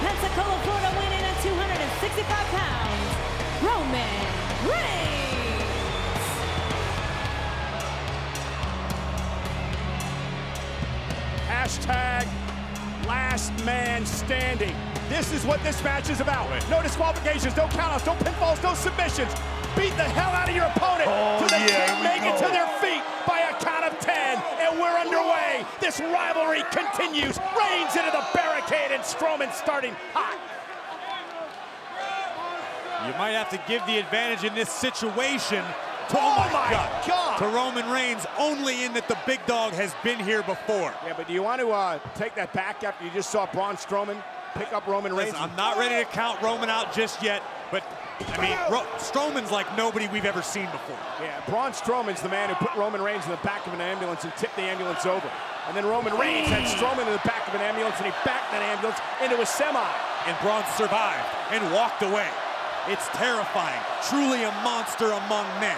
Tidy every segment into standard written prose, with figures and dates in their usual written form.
Pensacola, Florida, weighing in at 265 pounds, Roman Reigns. Hashtag last man standing. This is what this match is about. No disqualifications, no countouts, no pinfalls, no submissions. Beat the hell out of your opponent so they can't make it to their feet by a count of 10. And we're underway. This rivalry continues. Reigns into the barricade and Strowman starting hot. You might have to give the advantage in this situation to, oh my God, to Roman Reigns, only in that the big dog has been here before. Yeah, but do you want to take that back after you just saw Braun Strowman pick up Roman Reigns? Listen, I'm not ready to count Roman out just yet, but I mean, Strowman's like nobody we've ever seen before. Yeah, Braun Strowman's the man who put Roman Reigns in the back of an ambulance and tipped the ambulance over. And then Roman Reigns had Strowman in the back of an ambulance and he backed that ambulance into a semi. And Braun survived and walked away. It's terrifying, truly a monster among men.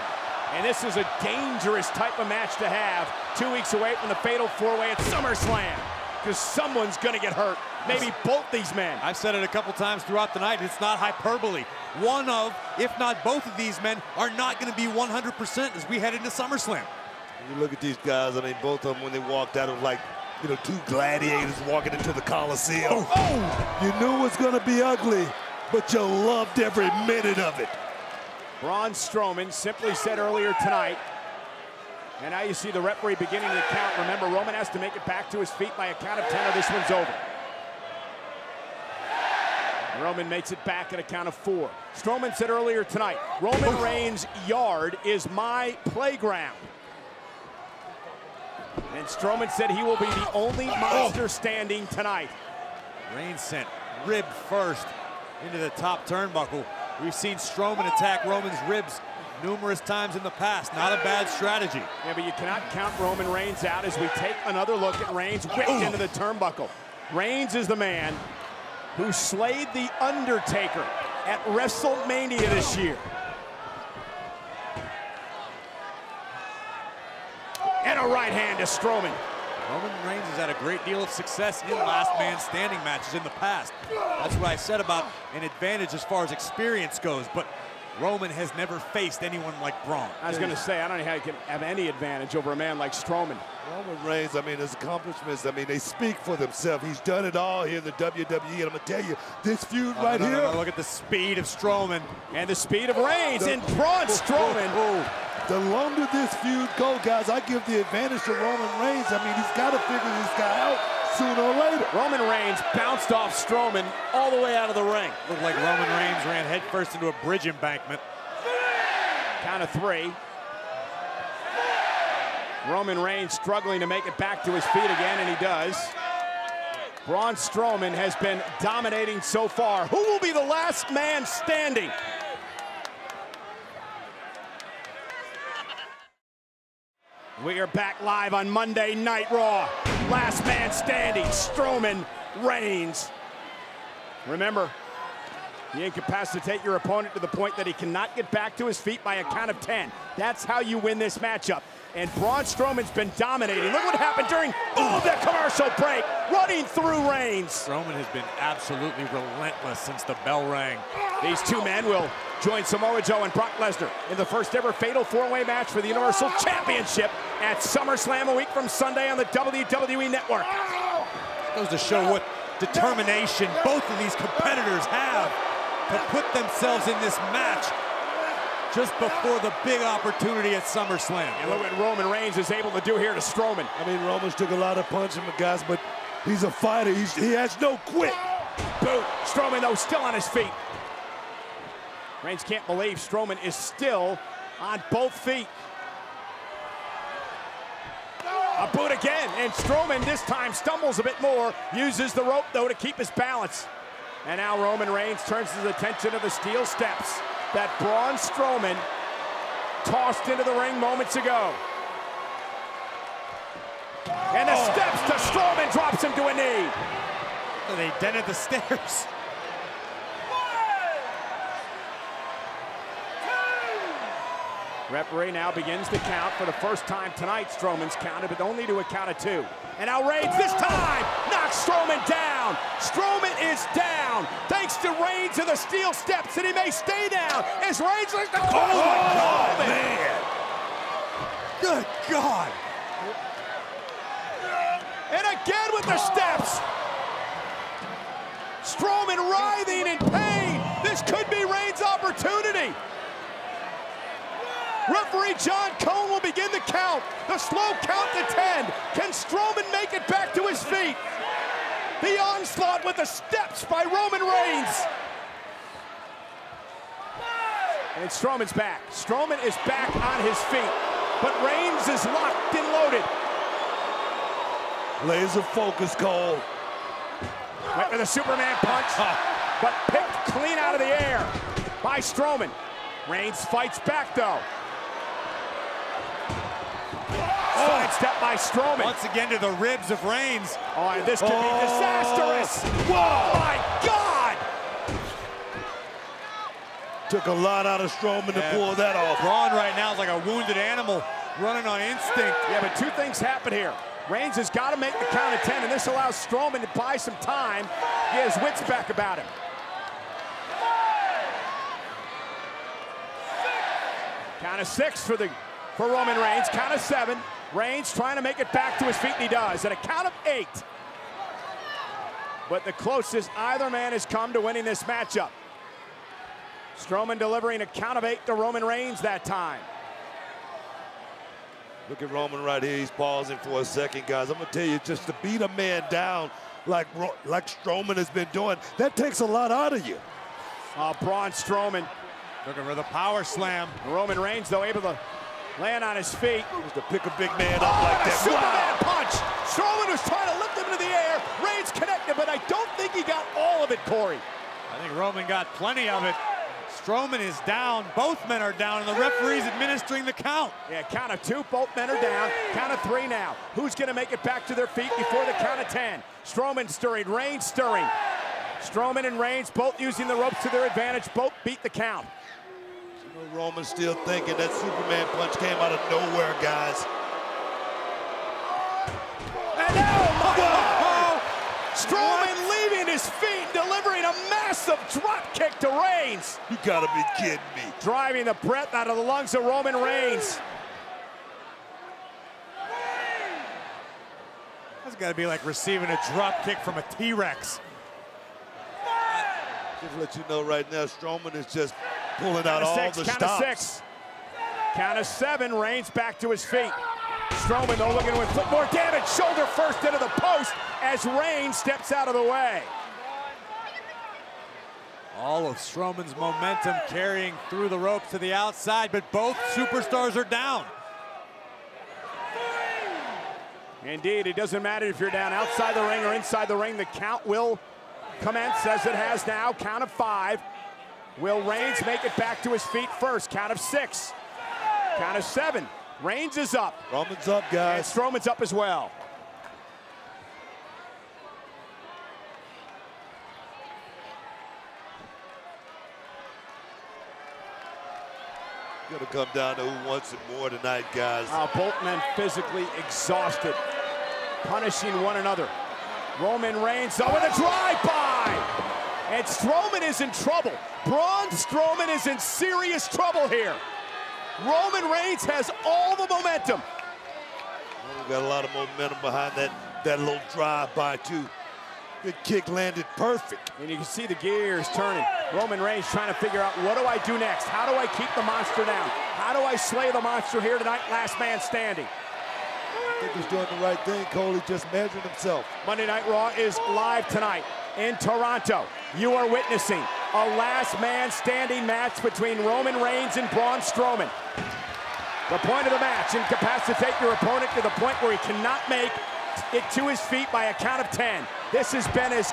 And this is a dangerous type of match to have 2 weeks away from the Fatal 4-Way at SummerSlam, because someone's gonna get hurt. Maybe both these men. I've said it a couple times throughout the night, it's not hyperbole. One of, if not both of these men are not gonna be 100% as we head into SummerSlam. When you look at these guys, I mean, both of them, when they walked out, it was like, you know, two gladiators walking into the Coliseum. Oh! You knew it was gonna be ugly, but you loved every minute of it. Braun Strowman simply said earlier tonight, and now you see the referee beginning to count. Remember, Roman has to make it back to his feet by a count of 10 or this one's over. Roman makes it back at a count of 4. Strowman said earlier tonight, Roman Reigns' yard is my playground. And Strowman said he will be the only monster standing tonight. Reigns sent rib first into the top turnbuckle. We've seen Strowman attack Roman's ribs numerous times in the past. Not a bad strategy. Yeah, but you cannot count Roman Reigns out as we take another look at Reigns whipped into the turnbuckle. Reigns is the man who slayed The Undertaker at WrestleMania this year. And a right hand to Strowman. Roman Reigns has had a great deal of success in last man standing matches in the past. That's what I said about an advantage as far as experience goes, but Roman has never faced anyone like Braun. I was going to say, I don't know how you can have any advantage over a man like Strowman. Roman Reigns, I mean, his accomplishments, I mean, they speak for themselves. He's done it all here in the WWE, and I'm going to tell you, this feud right here. Look at the speed of Strowman. And the speed of Reigns, and Braun Strowman. The longer this feud goes, guys, I give the advantage to Roman Reigns. I mean, he's got to figure this guy out sooner or later. Roman Reigns bounced off Strowman all the way out of the ring. Looked like Roman Reigns ran headfirst into a bridge embankment. Count of 3. Roman Reigns struggling to make it back to his feet again, and he does. Braun Strowman has been dominating so far. Who will be the last man standing? We are back live on Monday Night Raw. Last man standing, Strowman Reigns. Remember, you incapacitate your opponent to the point that he cannot get back to his feet by a count of 10. That's how you win this matchup. And Braun Strowman's been dominating. Look what happened during the commercial break, running through Reigns. Strowman has been absolutely relentless since the bell rang. These two men will join Samoa Joe and Brock Lesnar in the first ever Fatal 4-Way match for the Universal Championship at SummerSlam a week from Sunday on the WWE Network. Goes to show what determination both of these competitors have to put themselves in this match just before the big opportunity at SummerSlam. And look what Roman Reigns is able to do here to Strowman. I mean, Roman's took a lot of punching, guys, but he's a fighter. He has no quit. Boot. Strowman, though, still on his feet. Reigns can't believe Strowman is still on both feet. A boot again, and Strowman this time stumbles a bit more, uses the rope, though, to keep his balance. And now Roman Reigns turns his attention to the steel steps that Braun Strowman tossed into the ring moments ago. And the steps to Strowman drops him to a knee. They dented the stairs. Referee now begins to count for the first time tonight. Strowman's counted, but only to a count of 2. And now Reigns this time knocks Strowman down. Strowman is down. Thanks to Reigns and the steel steps, and he may stay down as Reigns looks to Oh, man. Good God. And again with the steps. Strowman writhing in pain. This could be Reigns' opportunity. Referee John Cone will begin the count. The slow count to 10. Can Strowman make it back to his feet? The onslaught with the steps by Roman Reigns. And Strowman's back. Strowman is back on his feet. But Reigns is locked and loaded. Laser focus, Cole. Went with a Superman punch, but picked clean out of the air by Strowman. Reigns fights back, though. Side step by Strowman. Once again to the ribs of Reigns. Oh, and this could be disastrous. Whoa, my God! Took a lot out of Strowman to pull that off. Braun right now is like a wounded animal running on instinct. Yeah, but two things happen here. Reigns has got to make the count of 10, and this allows Strowman to buy some time, get his wits back about him. Count of 6 for Roman Reigns. Count of 7. Reigns trying to make it back to his feet, and he does. And a count of 8. But the closest either man has come to winning this matchup. Strowman delivering a count of 8 to Roman Reigns that time. Look at Roman right here. He's pausing for a second, guys. I'm going to tell you, just to beat a man down like Strowman has been doing, that takes a lot out of you. Braun Strowman. Looking for the power slam. Roman Reigns, though, able to land on his feet. Just to pick a big man up like that. Superman punch. Strowman was trying to lift him into the air. Reigns connected, but I don't think he got all of it, Corey. I think Roman got plenty of it. Strowman is down. Both men are down, and the referee's administering the count. Yeah, count of 2. Both men are down. Count of 3 now. Who's going to make it back to their feet before the count of 10? Strowman stirring. Reigns stirring. Strowman and Reigns both using the ropes to their advantage. Both beat the count. You know, Roman's still thinking that Superman punch came out of nowhere, guys. And now, Strowman leaving his feet, delivering a massive drop kick to Reigns. You gotta be kidding me. Driving the breath out of the lungs of Roman Reigns. That's got to be like receiving a drop kick from a T-Rex. Just to let you know right now, Strowman is just pulling out all the stops. Count of 6. Count of 7. Reigns back to his feet. Strowman, though, looking to inflict more damage. Shoulder first into the post as Reigns steps out of the way. All of Strowman's momentum carrying through the ropes to the outside, but both superstars are down. Indeed, it doesn't matter if you're down outside the ring or inside the ring. The count will commence as it has now. Count of 5. Will Reigns make it back to his feet first? Count of 6. Count of 7. Reigns is up. Roman's up, guys. And Strowman's up as well. Gonna come down to who wants it more tonight, guys. Both men physically exhausted, punishing one another. Roman Reigns, though, with a drive-by. And Strowman is in trouble. Braun Strowman is in serious trouble here. Roman Reigns has all the momentum. Roman got a lot of momentum behind that little drive-by, too. Big kick landed perfect. And you can see the gears turning. Roman Reigns trying to figure out, what do I do next? How do I keep the monster down? How do I slay the monster here tonight? Last man standing. I think he's doing the right thing, Cole. He just measured himself. Monday Night Raw is live tonight in Toronto. You are witnessing a last man standing match between Roman Reigns and Braun Strowman. The point of the match, incapacitate your opponent to the point where he cannot make it to his feet by a count of 10. This has been as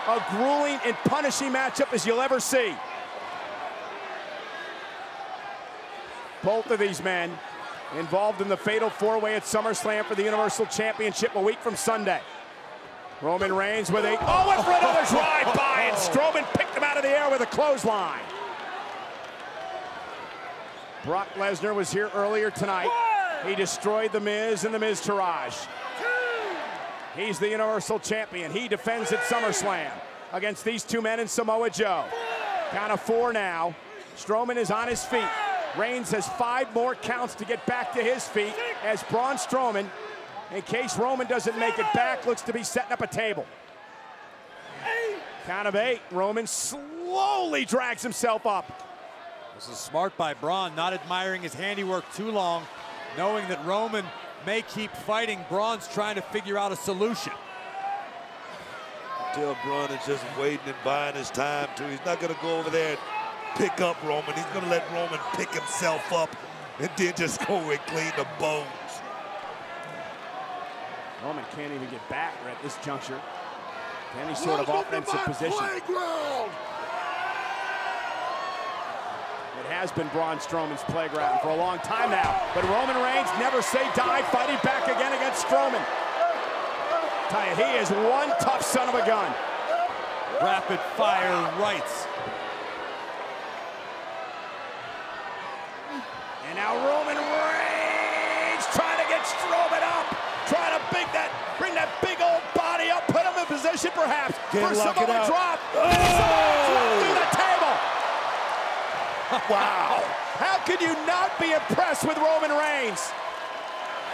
a grueling and punishing matchup as you'll ever see. Both of these men involved in the fatal 4-way at SummerSlam for the Universal Championship a week from Sunday. Roman Reigns with went for another drive-by, and Strowman picked him out of the air with a clothesline. Brock Lesnar was here earlier tonight. He destroyed The Miz and The Miztourage. He's the Universal Champion. He defends at SummerSlam against these two men in Samoa Joe. Count of 4 now. Strowman is on his feet. Reigns has 5 more counts to get back to his feet as Braun Strowman, in case Roman doesn't make it back, looks to be setting up a table. Count of 8. Roman slowly drags himself up. This is smart by Braun, not admiring his handiwork too long, knowing that Roman may keep fighting. Braun's trying to figure out a solution. Until Braun is just waiting and buying his time, too. He's not going to go over there and pick up Roman. He's going to let Roman pick himself up and then just go and clean the bones. Roman can't even get back at this juncture. Any sort of offensive position. Playground. It has been Braun Strowman's playground for a long time now, but Roman Reigns never say die, fighting back again against Strowman. Tell you, he is one tough son of a gun. Rapid fire rights. And now Roman Reigns trying to get Strowman up, trying to bring that big old body up, put him in position perhaps for Samoa drop. Samoa drop through the table. Wow. How can you not be impressed with Roman Reigns?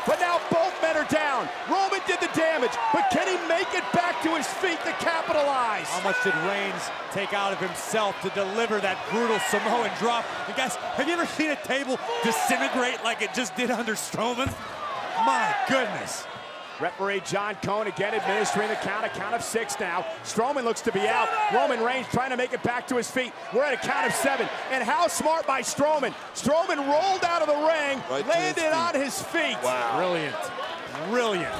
But now both men are down. Roman did the damage, but can he make it back to his feet to capitalize? How much did Reigns take out of himself to deliver that brutal Samoan drop? And guys, have you ever seen a table disintegrate like it just did under Strowman? My goodness. Referee John Cone again administering the count, a count of 6 now. Strowman looks to be out. Roman Reigns trying to make it back to his feet. We're at a count of 7. And how smart by Strowman. Strowman rolled out of the ring, right landed on his feet. Wow. Brilliant. Brilliant.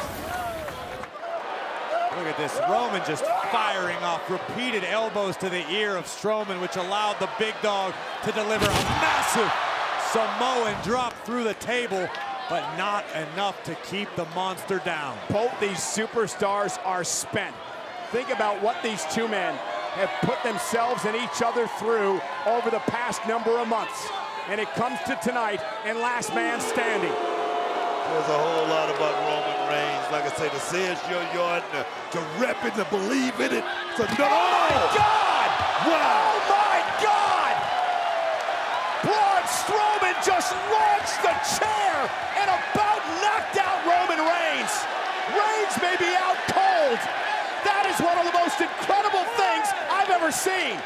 Look at this. Roman just firing off repeated elbows to the ear of Strowman, which allowed the big dog to deliver a massive Samoan drop through the table, but not enough to keep the monster down. Both these superstars are spent. Think about what these two men have put themselves and each other through over the past number of months. And it comes to tonight and last man standing. There's a whole lot about Roman Reigns. Like I say, to say it's your yard, to rep it, to believe in it. So no! Oh my God! Wow! Oh my God! Braun Strowman just launched the chair and about knocked out Roman Reigns. Reigns may be out cold. That is one of the most incredible things I've ever seen.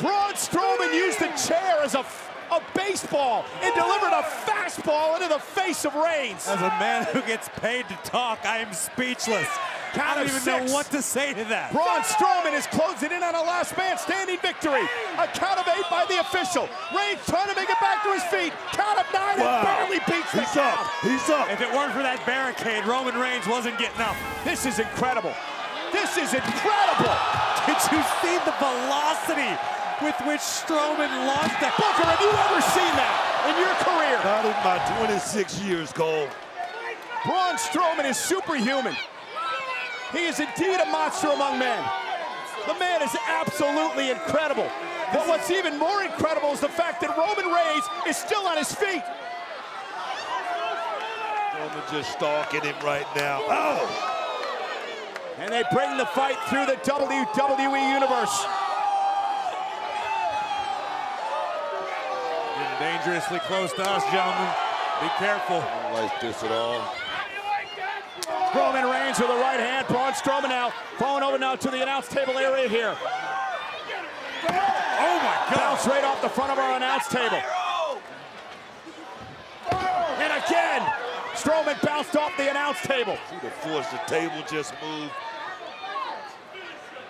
Braun Strowman used the chair as a baseball and delivered a fastball into the face of Reigns. As a man who gets paid to talk, I am speechless. I don't even know what to say to that. Braun Strowman is closing in on a last man standing victory. A count of 8 by the official. Reigns trying to make it back to his feet. Count of 9 and barely beats the count. He's up. If it weren't for that barricade, Roman Reigns wasn't getting up. This is incredible. This is incredible. Did you see the velocity with which Strowman launched that? Booker, have you ever seen that in your career? Not in my 26 years, Cole. Braun Strowman is superhuman. He is indeed a monster among men. The man is absolutely incredible. But what's even more incredible is the fact that Roman Reigns is still on his feet. Roman just stalking him right now. Oh! And they bring the fight through the WWE Universe. Getting dangerously close to us, gentlemen. Be careful. I don't like this at all. Roman Reigns with the right hand. Braun Strowman now falling over now to the announce table area here. Oh my God. Bounce right off the front of our announce table. And again, Strowman bounced off the announce table. The force, the table just moved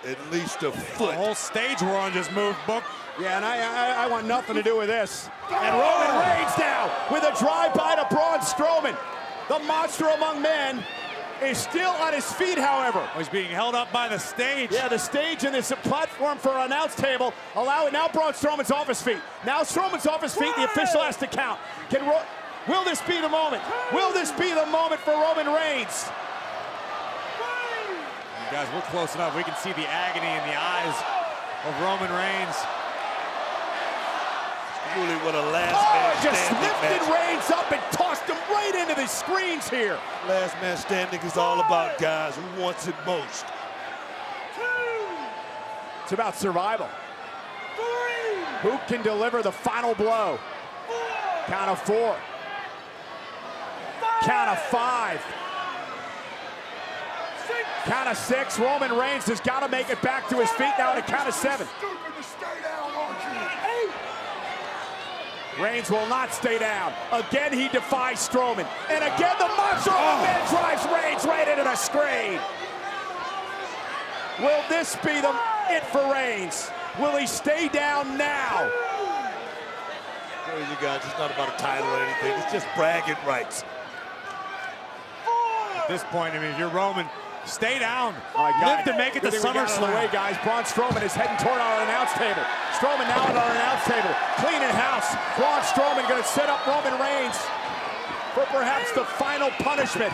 at least a foot. The whole stage we're on just moved, Book. Yeah, and I want nothing to do with this. And Roman Reigns now with a drive-by to Braun Strowman. The monster among men is still on his feet, however. He's being held up by the stage. Yeah, the stage and this platform for an announce table allow it. Now Braun Strowman's off his feet. Now Strowman's off his feet. The official has to count. Will this be the moment? Will this be the moment for Roman Reigns? You guys, we're close enough. We can see the agony in the eyes of Roman Reigns. truly what a last Oh, man just standing lifted match. Reigns up and tossed him right into the screens here. Last man standing is all about guys who wants it most. It's about survival. Who can deliver the final blow? Count of 4. Count of 5. Count of 6. Roman Reigns has got to make it back to his feet now at a count of 7. Reigns will not stay down. Again, he defies Strowman. And again, the monster of a man drives Reigns right into the screen. Will this be it for Reigns? Will he stay down now? You guys, it's not about a title or anything. It's just bragging rights. At this point, I mean, if you're Roman, stay down. Live to make it to SummerSlam. Guys, Braun Strowman is heading toward our announce table. Strowman now at our announce table. Cleaning house. Braun Strowman going to set up Roman Reigns for perhaps the final punishment.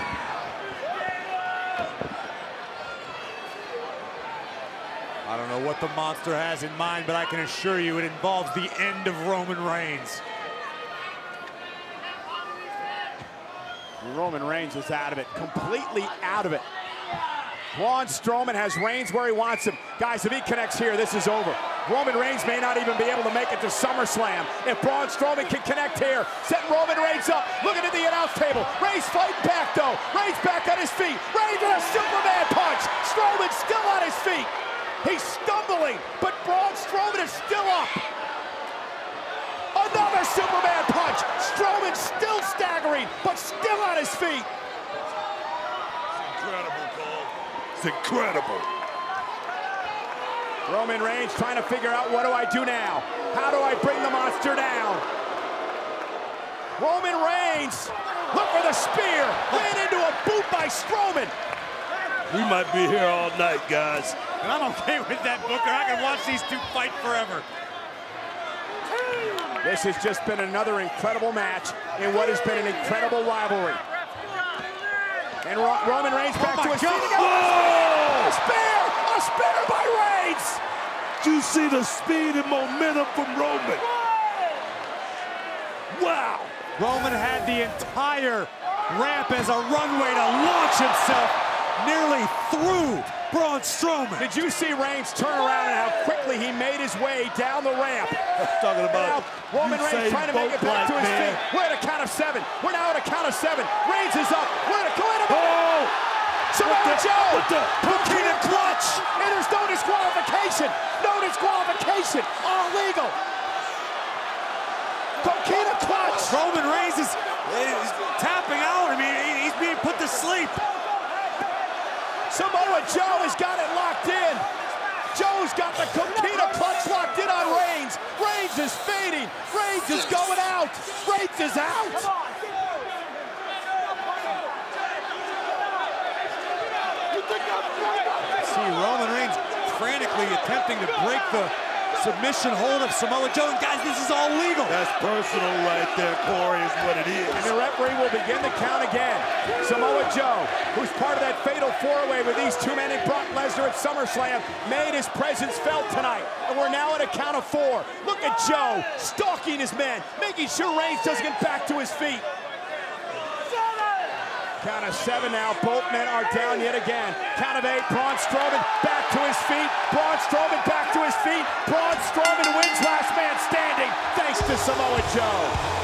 I don't know what the monster has in mind, but I can assure you it involves the end of Roman Reigns. Roman Reigns is out of it, completely out of it. Braun Strowman has Reigns where he wants him. Guys, if he connects here, this is over. Roman Reigns may not even be able to make it to SummerSlam. If Braun Strowman can connect here, setting Roman Reigns up, looking at the announce table. Reigns fighting back, though. Reigns back on his feet. Reigns with a Superman punch. Strowman still on his feet. He's stumbling, but Braun Strowman is still up. Another Superman punch. Strowman still staggering, but still on his feet. It's incredible, Cole. It's incredible. Roman Reigns trying to figure out, what do I do now? How do I bring the monster down? Roman Reigns, look for the spear. Ran into a boot by Strowman. We might be here all night, guys. And I'm okay with that, Booker. I can watch these two fight forever. This has just been another incredible match in what has been an incredible rivalry. And Roman Reigns back to his feet again. Whoa! A spear! A spear by Reigns! Do you see the speed and momentum from Roman? Wow! Roman had the entire ramp as a runway to launch himself nearly through Braun Strowman. Did you see Reigns turn around and how quickly he made his way down the ramp? Talking about Roman Reigns trying to make it back to his feet. We're at a count of 7. We're now at a count of 7. Reigns is up. We're at a count of 7. Oh! Samoa Joe! Coquina clutch! And there's no disqualification. No disqualification. All legal. Coquina clutch. Roman Reigns is tapping out. I mean, he's being put to sleep. Samoa Joe has got it locked in. Joe's got the Coquina clutch locked in on Reigns. Reigns is fading. Reigns is going out. Reigns is out. See Roman Reigns frantically attempting to break the submission hold of Samoa Joe. And guys, this is all legal. That's personal right there, Corey, is what it is. And the referee will begin the count again. Samoa Joe, who's part of that fatal four-way with these two men and Brock Lesnar at SummerSlam, made his presence felt tonight. And we're now at a count of 4. Look at Joe stalking his men, making sure Reigns doesn't get back to his feet. Count of 7 now. Both men are down yet again. Count of 8. Braun Strowman back to his feet. Braun Strowman back to his feet. Braun Strowman wins last man standing thanks to Samoa Joe.